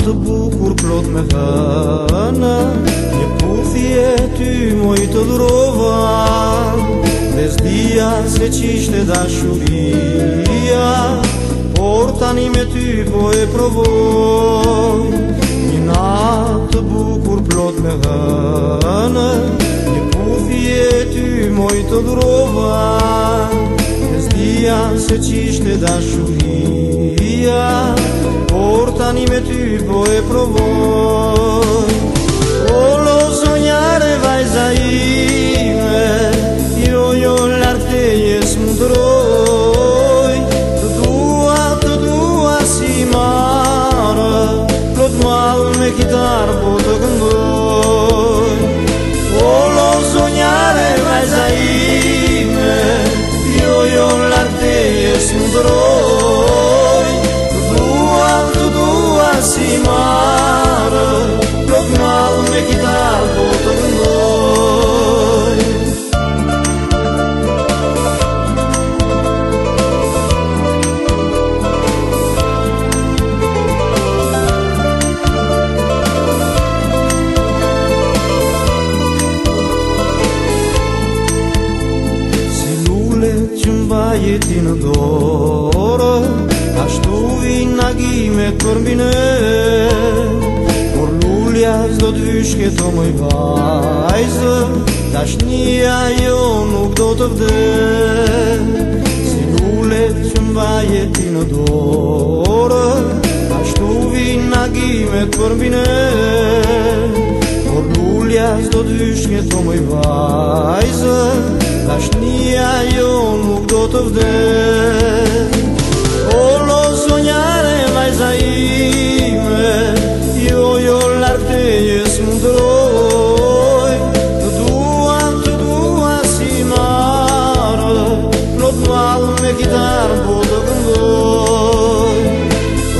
Të bukur plot me hënë, një puthje ty moj të dhurova, bezdia se qishte dashuria, por tani me ty po e provoj. Një natë të bukur plot me hënë, një puthje ty moj të dhurova, bezdia se qishte dashuria, por tani me ty po e provoj. O lo sognare vajza ime, jo larg teje s'mundroj, të dua si mare, plot mal me kitar po të këndoj. O lo sognare vajza ime, jo larg teje s'mundroj, si mare, plot mal me kitar po të këndoj. Si lullet që mbaje ti në dorë, ashtu inagimet për mbine, por lulja s'do t'vyshke të moj vajzë, dashnia jo nuk do të vde. Si lullet që mbaje ti në dorë, ashtu inagimet për mbine, por lulja s'do t'vyshke të moj vajzë, dashnia jo nuk do të vde. O lo sognare vajza ime, jo larg teje s'mundroj, të dua si mare, plot mal me kitar po të këndoj.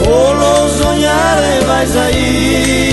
O lo sognare vajza ime,